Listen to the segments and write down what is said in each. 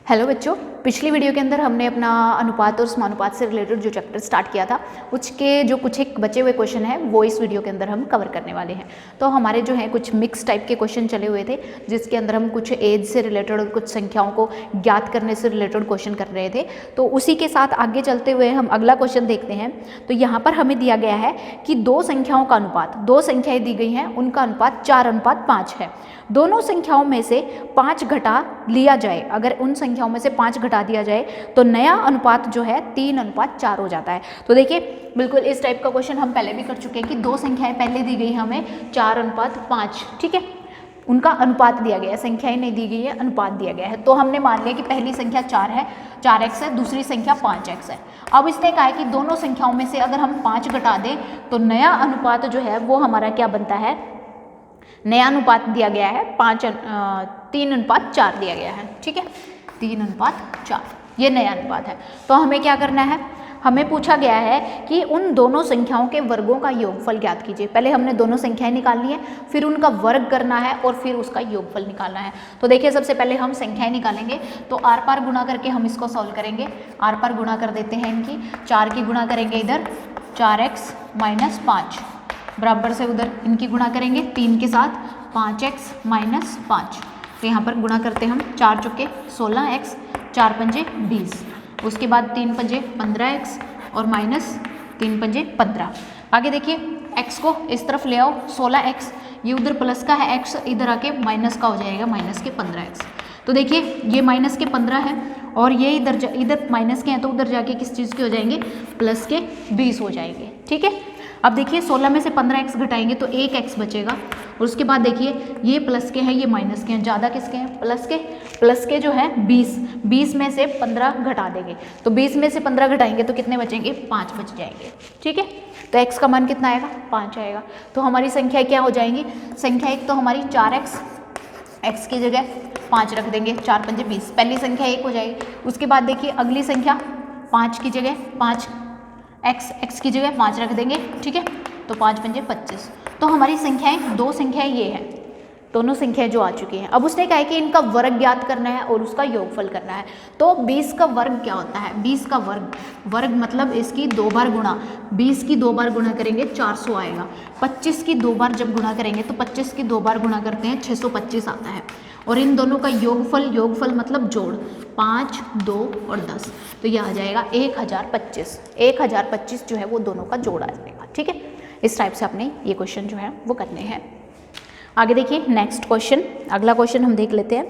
Hello बच्चों, पिछली video के अंदर हमने अपना अनुपात और समानुपात से रिलेटेड जो चैप्टर स्टार्ट किया था उसके जो कुछ एक बचे हुए क्वेश्चन हैं वो इस वीडियो के अंदर हम कवर करने वाले हैं। तो हमारे जो हैं कुछ मिक्स टाइप के क्वेश्चन चले हुए थे जिसके अंदर हम कुछ एज से रिलेटेड और कुछ संख्याओं को ज्ञात करने से रिलेटेड क्वेश्चन कर रहे थे। तो उसी के साथ आगे चलते हुए हम अगला क्वेश्चन देखते हैं। तो यहाँ पर हमें दिया गया है कि दो संख्याओं का अनुपात, दो संख्याएँ दी गई हैं, उनका अनुपात 4:5 है। दोनों संख्याओं में से 5 घटा लिया जाए, अगर उन संख्याओं में से 5 घटा दिया जाए तो नया अनुपात जो है 3:4 हो जाता है। तो देखिए बिल्कुल इस टाइप का क्वेश्चन हम पहले भी कर चुके हैं कि दो संख्याएं पहले दी गई हमें 4:5, ठीक है, उनका अनुपात दिया गया है, संख्याएं नहीं दी गई है, अनुपात दिया गया है। तो हमने मान लिया कि पहली संख्या 4 है, 4x है, दूसरी संख्या 5x है। अब इसने कहा है कि दोनों संख्याओं में से अगर हम 5 घटा दें तो नया अनुपात जो है वो हमारा क्या बनता है, नया अनुपात दिया गया है 3:4 दिया गया है, ठीक है, 3:4 ये नया अनुपात है। तो हमें क्या करना है, हमें पूछा गया है कि उन दोनों संख्याओं के वर्गों का योगफल ज्ञात कीजिए। पहले हमने दोनों संख्याएं निकालनी है, फिर उनका वर्ग करना है और फिर उसका योगफल निकालना है। तो देखिए सबसे पहले हम संख्याएं निकालेंगे, तो आर पार गुणा करके हम इसको सॉल्व करेंगे। आर पार गुणा कर देते हैं इनकी, 4 की गुणा करेंगे इधर 4x - 5 बराबर से उधर इनकी गुणा करेंगे 3 के साथ 5x - 5। तो यहाँ पर गुणा करते हम 4 चुके 16x, 4 पंजे 20, उसके बाद 3 पंजे 15x और -3 पंजे 15। आगे देखिए x को इस तरफ ले आओ, 16x ये उधर प्लस का है, x इधर आके माइनस का हो जाएगा, -15x। तो देखिए ये -15 है और ये इधर माइनस के हैं तो उधर जाके किस चीज़ के हो जाएंगे, प्लस के 20 हो जाएंगे, ठीक है। अब देखिए 16 में से 15x घटाएंगे तो 1x बचेगा और उसके बाद देखिए ये प्लस के हैं, ये माइनस के हैं, ज़्यादा किसके हैं, प्लस के जो है 20 में से 15 घटा देंगे तो 20 में से 15 घटाएंगे तो कितने बचेंगे, 5 बच जाएंगे, ठीक है। तो x का मान कितना आएगा, 5 आएगा। तो हमारी संख्या क्या हो जाएंगी, संख्या एक तो हमारी 4x, x की जगह 5 रख देंगे, 4 पंजे 20, पहली संख्या 1 हो जाएगी। उसके बाद देखिए अगली संख्या 5 की जगह 5, x की जगह 5 रख देंगे, ठीक है, तो 5 पंजे 25। तो हमारी संख्याएं, दो संख्याएं ये हैं, दोनों संख्याएं जो आ चुकी हैं। अब उसने कहा है कि इनका वर्ग ज्ञात करना है और उसका योगफल करना है। तो 20 का वर्ग क्या होता है, 20 का वर्ग मतलब इसकी 2 बार गुणा, 20 की 2 बार गुणा करेंगे 400 आएगा। 25 की 2 बार जब गुणा करेंगे तो 25 की 2 बार गुणा करते हैं 625 आता है। और इन दोनों का योगफल मतलब जोड़ 5, 2 और 10, तो यह आ जाएगा 1025। 1025 जो है वो दोनों का जोड़ आ जाएगा, ठीक है। इस टाइप से अपने ये क्वेश्चन जो है वो करने हैं। आगे देखिए नेक्स्ट क्वेश्चन, अगला क्वेश्चन हम देख लेते हैं।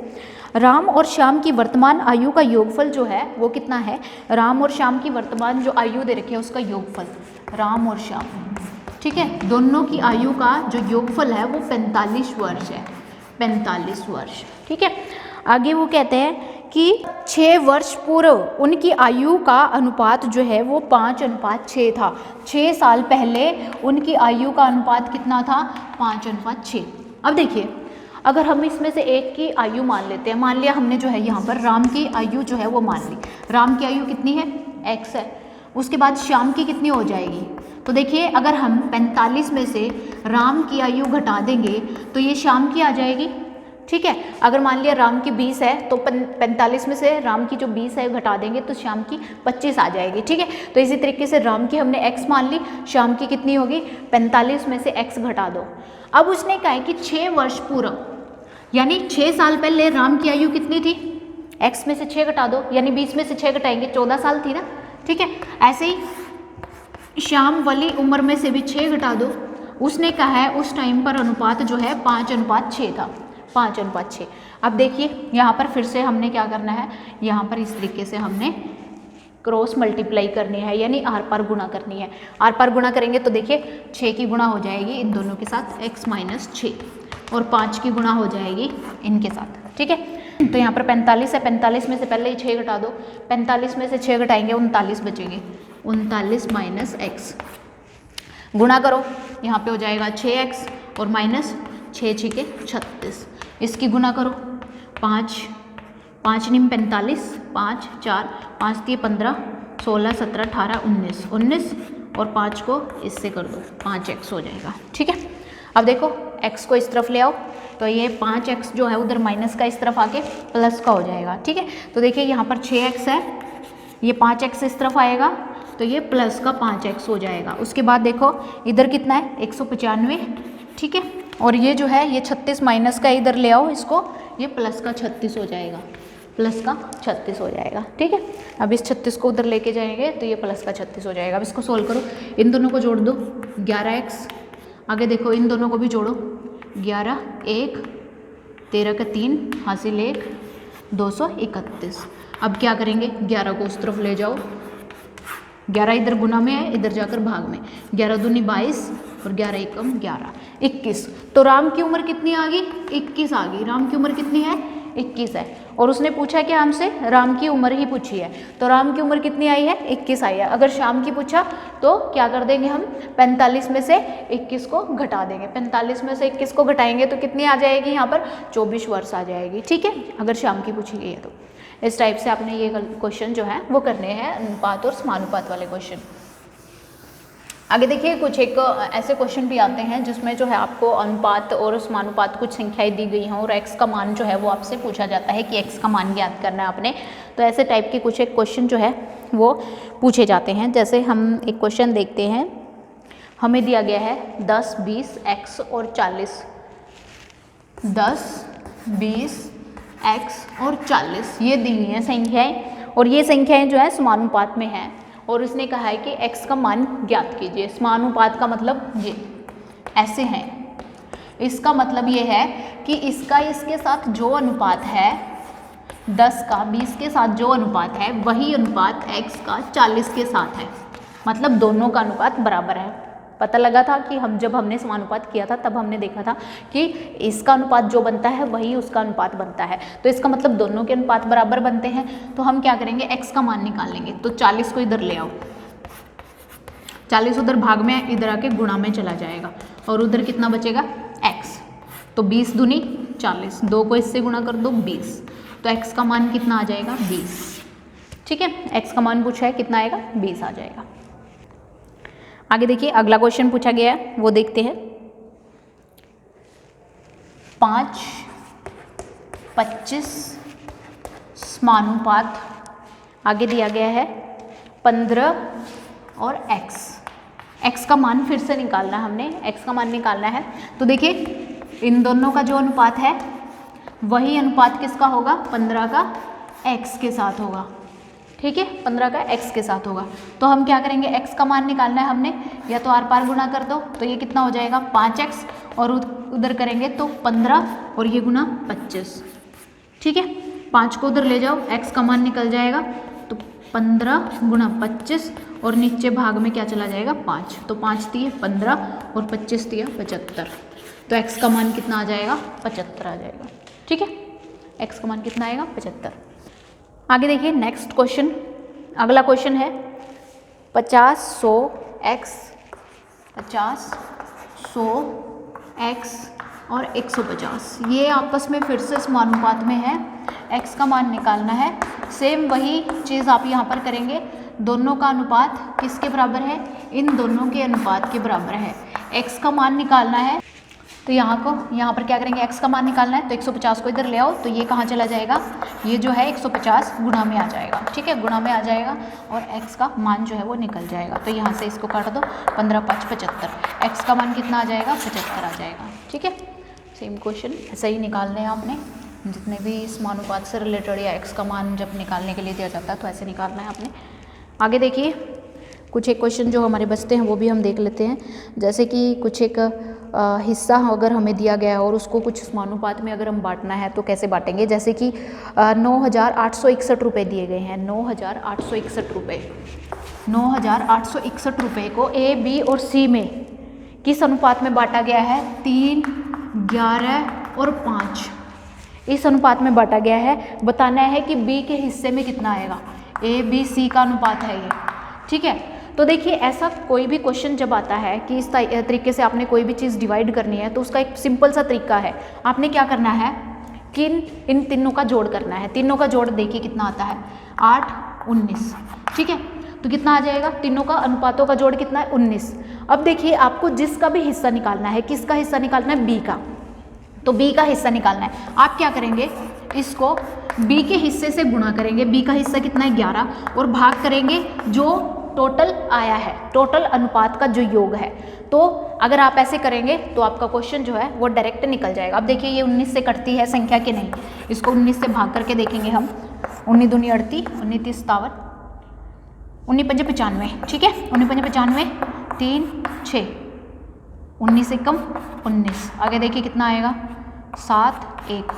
राम और श्याम की वर्तमान आयु का योगफल जो है वो कितना है, राम और श्याम की वर्तमान जो आयु दे रखी है उसका योगफल, राम और श्याम, ठीक है, दोनों की आयु का जो योगफल है वो 45 वर्ष है, 45 वर्ष, ठीक है। आगे वो कहते हैं कि 6 वर्ष पूर्व उनकी आयु का अनुपात जो है वो 5:6 था। 6 साल पहले उनकी आयु का अनुपात कितना था, 5:6। अब देखिए अगर हम इसमें से एक की आयु मान लेते हैं, मान लिया हमने जो है यहाँ पर राम की आयु जो है वो मान ली, राम की आयु कितनी है, x है। उसके बाद श्याम की कितनी हो जाएगी, तो देखिए अगर हम 45 में से राम की आयु घटा देंगे तो ये श्याम की आ जाएगी, ठीक है। अगर मान लिया राम की 20 है तो 45 में से राम की जो 20 है घटा देंगे तो श्याम की 25 आ जाएगी, ठीक है। तो इसी तरीके से राम की हमने x मान ली, श्याम की कितनी होगी, 45 में से x घटा दो। अब उसने कहा है कि 6 वर्ष पूर्व यानी 6 साल पहले राम की आयु कितनी थी, x में से 6 घटा दो, यानी 20 में से 6 घटाएंगे 14 साल थी ना, ठीक है। ऐसे ही श्याम वाली उम्र में से भी 6 घटा दो। उसने कहा है उस टाइम पर अनुपात जो है 5:6 था, 5:6। अब देखिए यहाँ पर फिर से हमने क्या करना है, यहाँ पर इस तरीके से हमने क्रॉस मल्टीप्लाई करनी है, यानी आर पार गुणा करनी है। आर पार गुणा करेंगे तो देखिए 6 की गुणा हो जाएगी इन दोनों के साथ x - 6 और 5 की गुणा हो जाएगी इनके साथ, ठीक है। तो यहाँ पर 45 है, 45 में से पहले ही 6 घटा दो, 45 में से 6 घटाएंगे 39 बचेंगे, 39 - x गुणा करो, यहाँ पे हो जाएगा 6x और -6 के 36, इसकी गुणा करो 5 9 45, 5 4 5 3 15, 16 17 18 19 और 5 को इससे कर दो, 5x हो जाएगा, ठीक है। अब देखो x को इस तरफ ले आओ, तो ये 5x जो है उधर माइनस का इस तरफ आके प्लस का हो जाएगा। ठीक है, तो देखिए यहाँ पर 6x है, ये 5x इस तरफ आएगा तो ये प्लस का 5x हो जाएगा। उसके बाद देखो इधर कितना है 195। ठीक है, और ये जो है ये 36 माइनस का इधर ले आओ इसको, ये प्लस का 36 हो जाएगा, प्लस का 36 हो जाएगा। ठीक है, अब इस 36 को उधर लेके जाएंगे तो ये प्लस का 36 हो जाएगा। अब इसको सोल्व करो, इन दोनों को जोड़ दो 11x, आगे देखो इन दोनों को भी जोड़ो 11 1 13 का 3 हासिल 1 231। अब क्या करेंगे 11 को उस तरफ ले जाओ, 11 इधर गुना में है, इधर जाकर भाग में, 11 दूनी 22 और 11 एकम 11 21। तो राम की उम्र कितनी आ गई 21 आ गई। राम की उम्र कितनी है 21 है, और उसने पूछा कि हमसे राम की उम्र ही पूछी है, तो राम की उम्र कितनी आई है 21 आई है। अगर शाम की पूछा तो क्या कर देंगे हम 45 में से 21 को घटा देंगे, 45 में से 21 को घटाएंगे तो कितनी आ जाएगी यहाँ पर 24 वर्ष आ जाएगी। ठीक है, अगर शाम की पूछी गई है तो इस टाइप से आपने ये क्वेश्चन जो है वो करने हैं, अनुपात और समानुपात वाले क्वेश्चन। आगे देखिए कुछ एक ऐसे क्वेश्चन भी आते हैं जिसमें जो है आपको अनुपात और समानुपात कुछ संख्याएं दी गई हों और x का मान जो है वो आपसे पूछा जाता है कि x का मान ज्ञात करना है आपने। तो ऐसे टाइप के कुछ एक क्वेश्चन जो है वो पूछे जाते हैं। जैसे हम एक क्वेश्चन देखते हैं, हमें दिया गया है 10 20 x और 40, 10 20 x और 40 ये दी हुई हैं संख्याएँ, और ये संख्याएँ जो है समानुपात में हैं, और उसने कहा है कि x का मान ज्ञात कीजिए। समानुपात का मतलब ये ऐसे हैं, इसका मतलब ये है कि इसका इसके साथ जो अनुपात है 10 का 20 के साथ जो अनुपात है वही अनुपात x का 40 के साथ है, मतलब दोनों का अनुपात बराबर है। पता लगा था कि जब हमने समानुपात किया था तब हमने देखा था कि इसका अनुपात जो बनता है वही उसका अनुपात बनता है, तो इसका मतलब दोनों के अनुपात बराबर बनते हैं। तो हम क्या करेंगे x का मान निकाल लेंगे, तो 40 को इधर ले आओ, 40 उधर भाग में इधर आके गुणा में चला जाएगा, और उधर कितना बचेगा x, तो 20 दूनी 40, 2 को इससे गुणा कर दो 20, तो x का मान कितना आ जाएगा 20। ठीक है, x का मान पूछा है कितना आएगा 20 आ जाएगा। आगे देखिए अगला क्वेश्चन पूछा गया है वो देखते हैं, 5 25 समानुपात, आगे दिया गया है 15 और x का मान फिर से निकालना है, हमने x का मान निकालना है। तो देखिए इन दोनों का जो अनुपात है वही अनुपात किसका होगा 15 का x के साथ होगा। ठीक है, 15 का x के साथ होगा, तो हम क्या करेंगे x का मान निकालना है हमने, या तो आर पार गुणा कर दो तो ये कितना हो जाएगा 5x, और उधर करेंगे तो 15 और ये गुना 25। ठीक है, 5 को उधर ले जाओ x का मान निकल जाएगा, तो 15 गुणा 25 और नीचे भाग में क्या चला जाएगा 5, तो 5 दिए 15 और 25 दिया 75, तो x का मान कितना आ जाएगा 75 आ जाएगा। ठीक है, x का मान कितना आएगा 75। आगे देखिए नेक्स्ट क्वेश्चन, अगला क्वेश्चन है 50 100 x, 50 100 x और 150, ये आपस में फिर से समानुपात में है, x का मान निकालना है। सेम वही चीज़ आप यहाँ पर करेंगे, दोनों का अनुपात किसके बराबर है, इन दोनों के अनुपात के बराबर है। x का मान निकालना है तो यहाँ पर क्या करेंगे x का मान निकालना है, तो 150 को इधर ले आओ, तो ये कहाँ चला जाएगा, ये जो है 150 गुणा में आ जाएगा। ठीक है, गुणा में आ जाएगा और x का मान जो है वो निकल जाएगा, तो यहाँ से इसको काट दो 15 5 75, x का मान कितना आ जाएगा 75 आ जाएगा। ठीक है, सेम क्वेश्चन ऐसे ही निकालने हैं आपने, जितने भी समानुपात से रिलेटेड या x का मान जब निकालने के लिए दिया जाता है तो ऐसे निकालना है आपने। आगे देखिए कुछ एक क्वेश्चन जो हमारे बचते हैं वो भी हम देख लेते हैं। जैसे कि कुछ एक हिस्सा अगर हमें दिया गया है और उसको कुछ समानुपात में अगर हम बांटना है तो कैसे बांटेंगे। जैसे कि 9,861 रुपये दिए गए हैं, 9,861 रुपये, 9,861 रुपये को ए बी और सी में किस अनुपात में बांटा गया है, 3 11 और 5, इस अनुपात में बांटा गया है। बताना है कि बी के हिस्से में कितना आएगा, ए बी सी का अनुपात है ये। ठीक है, तो देखिए ऐसा कोई भी क्वेश्चन जब आता है कि इस तरीके से आपने कोई भी चीज़ डिवाइड करनी है तो उसका एक सिंपल सा तरीका है, आपने क्या करना है कि इन तीनों का जोड़ करना है। तीनों का जोड़ देखिए कितना आता है, 8 19। ठीक है, तो कितना आ जाएगा, तीनों का अनुपातों का जोड़ कितना है 19। अब देखिए आपको जिसका भी हिस्सा निकालना है, किसका हिस्सा निकालना है, बी का, तो b का हिस्सा निकालना है। आप क्या करेंगे, इसको b के हिस्से से गुणा करेंगे, b का हिस्सा कितना है 11, और भाग करेंगे जो टोटल आया है, टोटल अनुपात का जो योग है। तो अगर आप ऐसे करेंगे तो आपका क्वेश्चन जो है वो डायरेक्ट निकल जाएगा। अब देखिए ये 19 से कटती है संख्या कि नहीं, इसको 19 से भाग करके देखेंगे हम। 19 दूनी 38, 19 30 57, 19 पंजे 95, ठीक है, 19 पंजे 95, 3 6, 19 से कम 19, आगे देखिए कितना आएगा 7 1,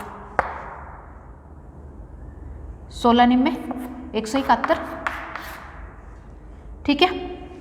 16 निम्बे 171, ठीक है।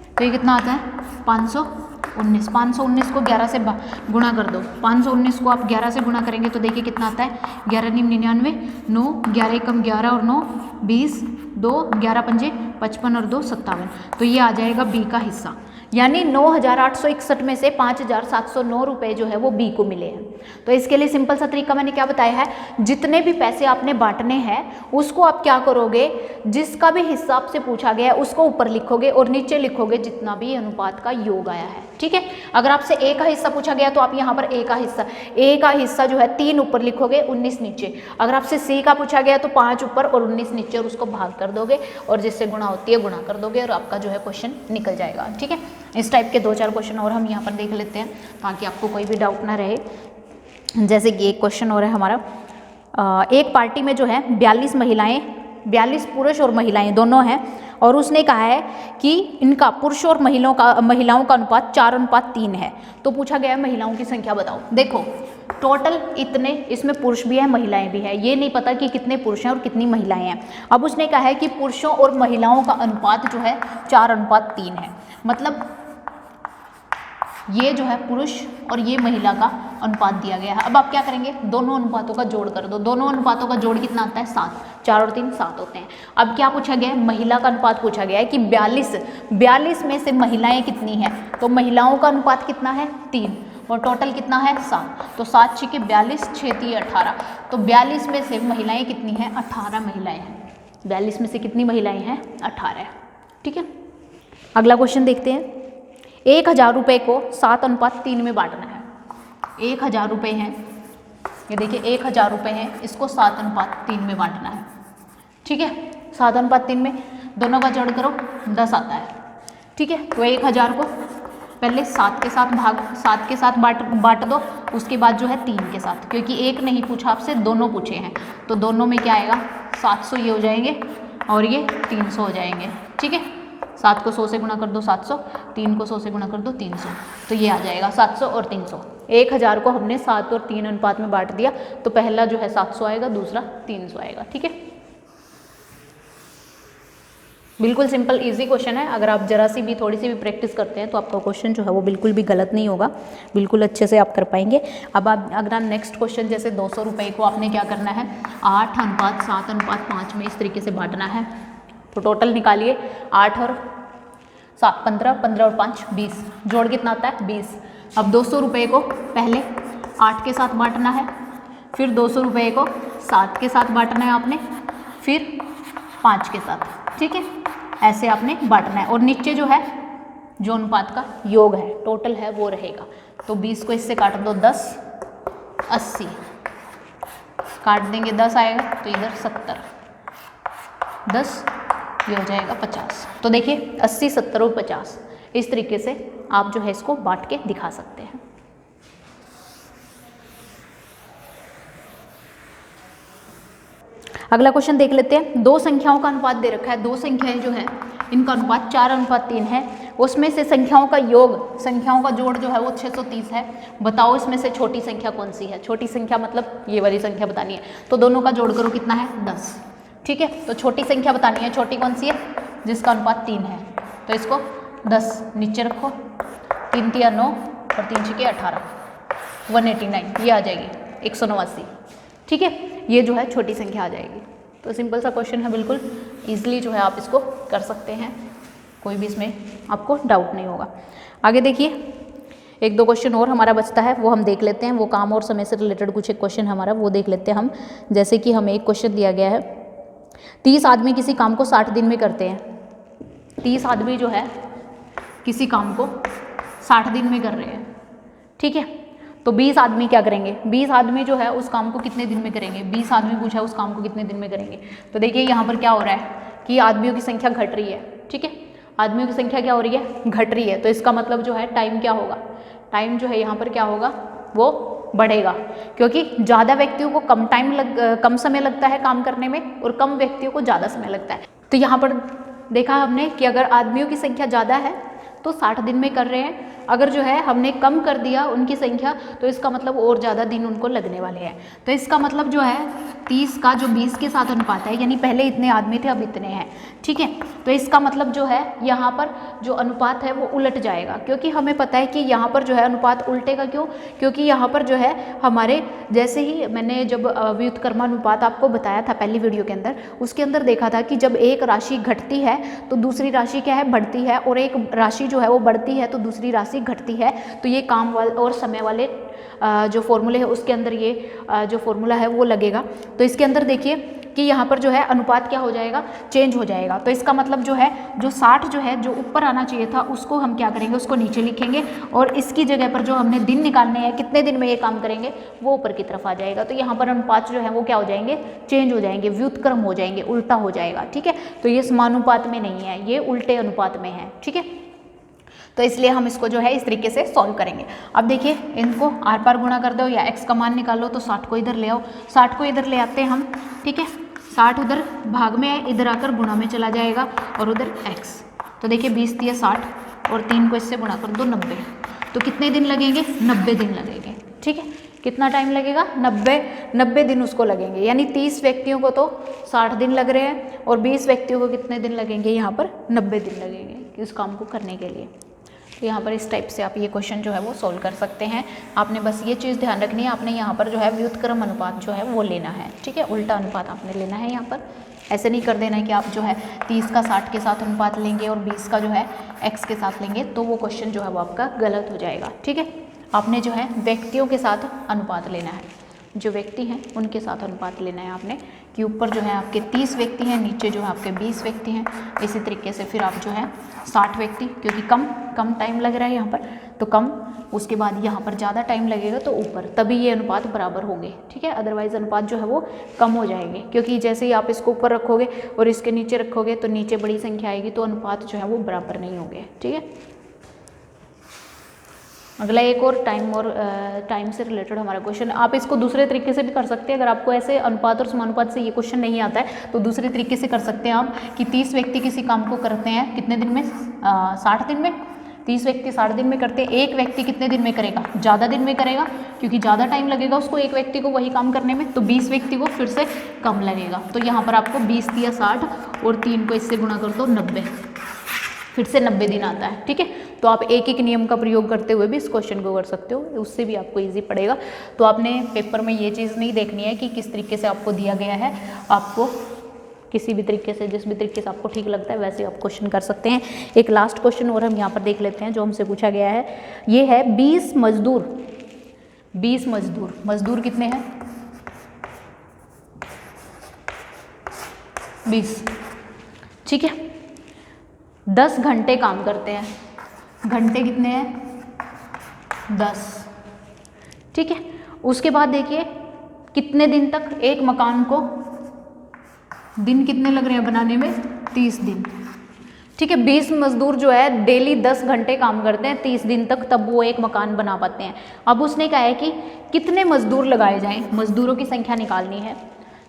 तो ये कितना आता है 519। 519 को 11 से गुणा कर दो, 519 को आप 11 से गुणा करेंगे तो देखिए कितना आता है 11 निम 99, 9 11 कम 11 और 9 20, 2 11 पंजे 55 और 2 57। तो ये आ जाएगा बी का हिस्सा, यानी 9,861 में से 5,709 रुपये जो है वो बी को मिले हैं। तो इसके लिए सिंपल सा तरीका मैंने क्या बताया है, जितने भी पैसे आपने बांटने हैं उसको आप क्या करोगे, जिसका भी हिस्सा आपसे पूछा गया है उसको ऊपर लिखोगे और नीचे लिखोगे जितना भी अनुपात का योग आया है, ठीक है। अगर आपसे ए का हिस्सा पूछा गया तो आप यहाँ पर ए का हिस्सा जो है 3 ऊपर लिखोगे, 19 नीचे। अगर आपसे सी का पूछा गया तो 5 ऊपर और 19 नीचे, और उसको भाग कर दोगे और जिससे गुणा होती है गुणा कर दोगे और आपका जो है क्वेश्चन निकल जाएगा, ठीक है। इस टाइप के 2-4 क्वेश्चन और हम यहाँ पर देख लेते हैं ताकि आपको कोई भी डाउट ना रहे। जैसे कि एक क्वेश्चन और है हमारा, एक पार्टी में जो है 42 महिलाएं, 42 पुरुष और महिलाएं दोनों हैं, और उसने कहा है कि इनका पुरुषों और महिलाओं का अनुपात 4:3 है। तो पूछा गया है महिलाओं की संख्या बताओ। देखो टोटल इतने, इसमें पुरुष भी है महिलाएं भी है, ये नहीं पता कि कितने पुरुष हैं और कितनी महिलाएं हैं। अब उसने कहा है कि पुरुषों और महिलाओं का अनुपात जो है 4:3 है, मतलब ये जो है पुरुष और ये महिला का अनुपात दिया गया है। अब आप क्या करेंगे, दोनों अनुपातों का जोड़ कर दो। दोनों अनुपातों का जोड़ कितना आता है 7, 4 और 3 7 होते हैं। अब क्या पूछा गया है, महिला का अनुपात पूछा गया है कि 42 में से महिलाएं कितनी हैं, तो महिलाओं का अनुपात कितना है 3 और टोटल कितना है 7, तो 7 6 42, 6 3 18, तो 42 में से महिलाएं कितनी हैं 18 महिलाएं हैं। 42 में से कितनी महिलाएं हैं 18, ठीक है। अगला क्वेश्चन देखते हैं। 1,000 रुपये को 7:3 में बांटना है। 1,000 रुपये हैं, ये देखिए 1,000 रुपये हैं, इसको 7:3 में बांटना है, ठीक है। 7:3 में दोनों का जोड़ करो 10 आता है, ठीक है। तो 1,000 को पहले 7 के साथ बांट दो, उसके बाद जो है 3 के साथ, क्योंकि एक नहीं पूछा आपसे, दोनों पूछे हैं, तो दोनों में क्या आएगा 700 ये हो जाएंगे और ये 300 हो जाएंगे, ठीक है। 7 को 100 से गुणा कर दो 700, 3 को 100 से गुणा कर दो 300, तो ये आ जाएगा 700 और 300। 1,000 को हमने 7 और 3 अनुपात में बांट दिया, तो पहला जो है 700 आएगा, दूसरा 300 आएगा, ठीक है। बिल्कुल सिंपल इजी क्वेश्चन है। अगर आप जरा सी भी थोड़ी सी भी प्रैक्टिस करते हैं तो आपका क्वेश्चन जो है वो बिल्कुल भी गलत नहीं होगा, बिल्कुल अच्छे से आप कर पाएंगे। अब आप अगर नेक्स्ट क्वेश्चन, जैसे 200 रुपये को आपने क्या करना है 8:7:5 में इस तरीके से बांटना है। तो टोटल निकालिए, 8 और 7 15, 15 और 5 20, जोड़ कितना आता है 20। अब 200 रुपये को पहले 8 के साथ बांटना है, फिर 200 रुपये को 7 के साथ बांटना है आपने, फिर 5 के साथ, ठीक है। ऐसे आपने बांटना है, और नीचे जो है जो अनुपात का योग है टोटल है वो रहेगा। तो 20 को इससे काट दो 10, 80 काट देंगे 10 आएगा, तो इधर 70, 10 ये हो जाएगा 50। तो देखिए 80 70 और 50 इस तरीके से आप जो है इसको बांट के दिखा सकते हैं। अगला क्वेश्चन देख लेते हैं। दो संख्याओं का अनुपात दे रखा है, दो संख्याएं जो है इनका अनुपात 4:3 है, उसमें से संख्याओं का योग, संख्याओं का जोड़ जो है वो 630 है। बताओ इसमें से छोटी संख्या कौन सी है। छोटी संख्या मतलब ये वाली संख्या बतानी है, तो दोनों का जोड़ करो कितना है 10, ठीक है। तो छोटी संख्या बतानी है, छोटी कौन सी है जिसका अनुपात 3 है, तो इसको 10 नीचे रखो, 3 3 9 और 3 6 18, 189 ये आ जाएगी 189, ठीक है। ये जो है छोटी संख्या आ जाएगी। तो सिंपल सा क्वेश्चन है, बिल्कुल ईजिली जो है आप इसको कर सकते हैं, कोई भी इसमें आपको डाउट नहीं होगा। आगे देखिए, एक दो क्वेश्चन और हमारा बचता है, वो हम देख लेते हैं। वो काम और समय से रिलेटेड कुछ एक क्वेश्चन हमारा वो देख लेते हैं हम। जैसे कि हमें एक क्वेश्चन दिया गया है, 30 आदमी किसी काम को 60 दिन में करते हैं। 30 आदमी जो है किसी काम को 60 दिन में कर रहे हैं, ठीक है। तो 20 आदमी क्या करेंगे, 20 आदमी जो है उस काम को कितने दिन में करेंगे, 20 आदमी पूछा है उस काम को कितने दिन में करेंगे। तो देखिए यहाँ पर क्या हो रहा है कि आदमियों की संख्या घट रही है, ठीक है, आदमियों की संख्या क्या हो रही है, घट रही है। तो इसका मतलब जो है टाइम क्या होगा, टाइम जो है यहाँ पर क्या होगा, वो बढ़ेगा, क्योंकि ज़्यादा व्यक्तियों को कम समय लगता है काम करने में और कम व्यक्तियों को ज़्यादा समय लगता है। तो यहाँ पर देखा हमने कि अगर आदमियों की संख्या ज़्यादा है तो 60 दिन में कर रहे हैं, अगर जो है हमने कम कर दिया उनकी संख्या तो इसका मतलब और ज़्यादा दिन उनको लगने वाले हैं। तो इसका मतलब जो है 30 का जो 20 के साथ अनुपात है, यानी पहले इतने आदमी थे अब इतने हैं, ठीक है। तो इसका मतलब जो है यहाँ पर जो अनुपात है वो उलट जाएगा, क्योंकि हमें पता है कि यहाँ पर जो है अनुपात उल्टेगा। क्यों? क्योंकि यहाँ पर जो है हमारे जैसे ही मैंने जब व्युत्क्रमानुपात आपको बताया था पहली वीडियो के अंदर, उसके अंदर देखा था कि जब एक राशि घटती है तो दूसरी राशि क्या है, बढ़ती है, और एक राशि जो है वो बढ़ती है तो दूसरी राशि घटती है। तो ये काम वाले और समय वाले जो फॉर्मूले है उसके अंदर ये जो फॉर्मूला है वो लगेगा। तो इसके अंदर देखिए कि यहाँ पर जो है अनुपात क्या हो जाएगा, चेंज हो जाएगा। तो इसका मतलब जो है जो 60 जो है जो ऊपर आना चाहिए था उसको हम क्या करेंगे, उसको नीचे लिखेंगे, और इसकी जगह पर जो हमने दिन निकालने हैं कितने दिन में ये काम करेंगे वो ऊपर की तरफ आ जाएगा। तो यहाँ पर अनुपात जो है वो क्या हो जाएंगे, चेंज हो जाएंगे, व्युत्क्रम हो जाएंगे, उल्टा हो जाएगा, ठीक है। तो ये समानुपात में नहीं है, ये उल्टे अनुपात में है, ठीक है। तो इसलिए हम इसको जो है इस तरीके से सॉल्व करेंगे। अब देखिए इनको आर पार गुणा कर दो या x का मान निकालो, तो 60 को इधर ले आओ, 60 को इधर ले आते हैं हम, ठीक है। 60 उधर भाग में है, इधर आकर गुणा में चला जाएगा, और उधर x। तो देखिए 20 दिया 60 और 3 को इससे गुणा कर दो 90। तो कितने दिन लगेंगे, 90 दिन लगेंगे, ठीक है। कितना टाइम लगेगा, 90 दिन उसको लगेंगे, यानी 30 व्यक्तियों को तो 60 दिन लग रहे हैं और 20 व्यक्तियों को कितने दिन लगेंगे, यहाँ पर 90 दिन लगेंगे इस काम को करने के लिए। तो यहाँ पर इस टाइप से आप ये क्वेश्चन जो है वो सोल्व कर सकते हैं। आपने बस ये चीज़ ध्यान रखनी है, आपने यहाँ पर जो है व्युत्क्रम अनुपात जो है वो लेना है, ठीक है, उल्टा अनुपात आपने लेना है। यहाँ पर ऐसे नहीं कर देना है कि आप जो है 30 का 60 के साथ अनुपात लेंगे और 20 का जो है x के साथ लेंगे, तो वो क्वेश्चन जो है वो आपका गलत हो जाएगा, ठीक है। आपने जो है व्यक्तियों के साथ अनुपात लेना है, जो व्यक्ति हैं उनके साथ अनुपात लेना है आपने, कि ऊपर जो है आपके 30 व्यक्ति हैं, नीचे जो है आपके 20 व्यक्ति हैं। इसी तरीके से फिर आप जो है 60 व्यक्ति, क्योंकि कम टाइम लग रहा है यहाँ पर तो कम, उसके बाद यहाँ पर ज़्यादा टाइम लगेगा तो ऊपर, तभी ये अनुपात बराबर होंगे, ठीक है। अदरवाइज अनुपात जो है वो कम हो जाएंगे, क्योंकि जैसे ही आप इसको ऊपर रखोगे और इसके नीचे रखोगे तो नीचे बड़ी संख्या आएगी, तो अनुपात जो है वो बराबर नहीं होंगे, ठीक है। अगला एक और टाइम से रिलेटेड हमारा क्वेश्चन, आप इसको दूसरे तरीके से भी कर सकते हैं। अगर आपको ऐसे अनुपात और समानुपात से ये क्वेश्चन नहीं आता है तो दूसरे तरीके से कर सकते हैं आप, कि 30 व्यक्ति किसी काम को करते हैं कितने दिन में, 60 दिन में। 30 व्यक्ति 60 दिन में करते हैं, एक व्यक्ति कितने दिन में करेगा, ज़्यादा दिन में करेगा, क्योंकि ज़्यादा टाइम लगेगा उसको एक व्यक्ति को वही काम करने में, तो 20 व्यक्ति को फिर से कम लगेगा। तो यहाँ पर आपको 20 दिया 60 और 3 को इससे गुणा कर दो 90, फिर से 90 दिन आता है, ठीक है। तो आप एक एक नियम का प्रयोग करते हुए भी इस क्वेश्चन को कर सकते हो, उससे भी आपको इजी पड़ेगा। तो आपने पेपर में ये चीज़ नहीं देखनी है कि किस तरीके से आपको दिया गया है, आपको किसी भी तरीके से, जिस भी तरीके से आपको ठीक लगता है वैसे आप क्वेश्चन कर सकते हैं। एक लास्ट क्वेश्चन और हम यहाँ पर देख लेते हैं जो हमसे पूछा गया है, ये है 20 मजदूर कितने हैं, 20, ठीक है। 10 घंटे काम करते हैं, घंटे कितने हैं, 10, ठीक है। उसके बाद देखिए कितने दिन तक एक मकान को, दिन कितने लग रहे हैं बनाने में, 30 दिन, ठीक है। 20 मजदूर जो है डेली 10 घंटे काम करते हैं 30 दिन तक, तब वो एक मकान बना पाते हैं। अब उसने कहा है कि कितने मजदूर लगाए जाएं, मजदूरों की संख्या निकालनी है,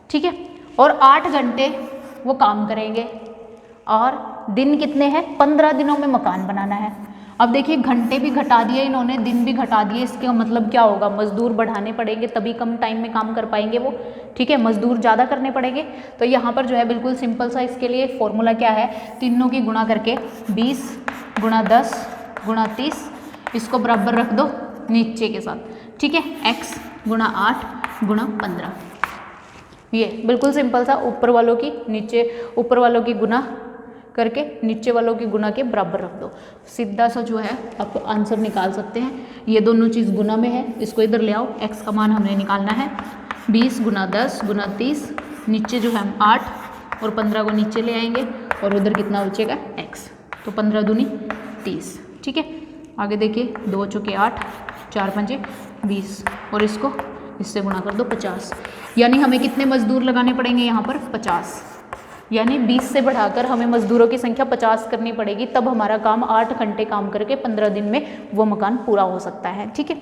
ठीक है, और 8 घंटे वो काम करेंगे, और दिन कितने हैं, 15 दिनों में मकान बनाना है। अब देखिए घंटे भी घटा दिए इन्होंने, दिन भी घटा दिए, इसका मतलब क्या होगा, मजदूर बढ़ाने पड़ेंगे तभी कम टाइम में काम कर पाएंगे वो, ठीक है, मजदूर ज़्यादा करने पड़ेंगे। तो यहाँ पर जो है बिल्कुल सिंपल सा इसके लिए फॉर्मूला क्या है, तीनों की गुणा करके 20 गुणा 10 गुणा 30, इसको बराबर रख दो नीचे के साथ, ठीक है, x गुणा 8 गुणा 15। ये बिल्कुल सिंपल सा, ऊपर वालों की नीचे, ऊपर वालों की गुना करके नीचे वालों की गुना के बराबर रख दो, सीधा सा जो है आप आंसर निकाल सकते हैं। ये दोनों चीज़ गुना में है, इसको इधर ले आओ, x का मान हमने निकालना है 20 गुना 10 गुना 30, नीचे जो है हम 8 और 15 को नीचे ले आएंगे, और उधर कितना बचेगा x, तो 15 दूनी 30, ठीक है। आगे देखिए 2 चौके 8, 4 पंजे 20 और इसको इससे गुणा कर दो 50, यानी हमें कितने मजदूर लगाने पड़ेंगे यहाँ पर 50, यानी 20 से बढ़ाकर हमें मजदूरों की संख्या 50 करनी पड़ेगी, तब हमारा काम 8 घंटे काम करके 15 दिन में वो मकान पूरा हो सकता है। ठीक है,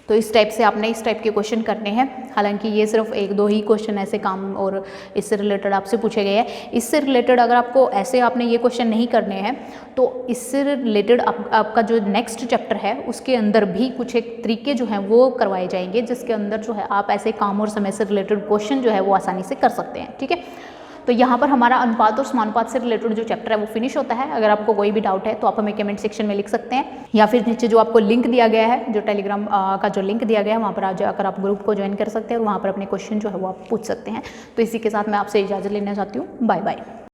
तो इस टाइप से आपने इस टाइप के क्वेश्चन करने हैं। हालांकि ये सिर्फ 1-2 ही क्वेश्चन ऐसे काम और इससे रिलेटेड आपसे पूछे गए हैं। इससे रिलेटेड अगर आपको ऐसे आपने ये क्वेश्चन नहीं करने हैं तो इससे रिलेटेड आपका जो नेक्स्ट चैप्टर है उसके अंदर भी कुछ एक तरीके जो हैं वो करवाए जाएंगे, जिसके अंदर जो है आप ऐसे काम और समय से रिलेटेड क्वेश्चन जो है वो आसानी से कर सकते हैं। ठीक है, तो यहाँ पर हमारा अनुपात और समानुपात से रिलेटेड जो चैप्टर है वो फिनिश होता है। अगर आपको कोई भी डाउट है तो आप हमें कमेंट सेक्शन में लिख सकते हैं, या फिर नीचे जो आपको लिंक दिया गया है, जो टेलीग्राम का जो लिंक दिया गया है वहाँ पर आज जाकर आप ग्रुप को ज्वाइन कर सकते हैं और वहाँ पर अपने क्वेश्चन जो है वो आप पूछ सकते हैं। तो इसी के साथ मैं आपसे इजाज़त लेना चाहती हूँ। Bye bye.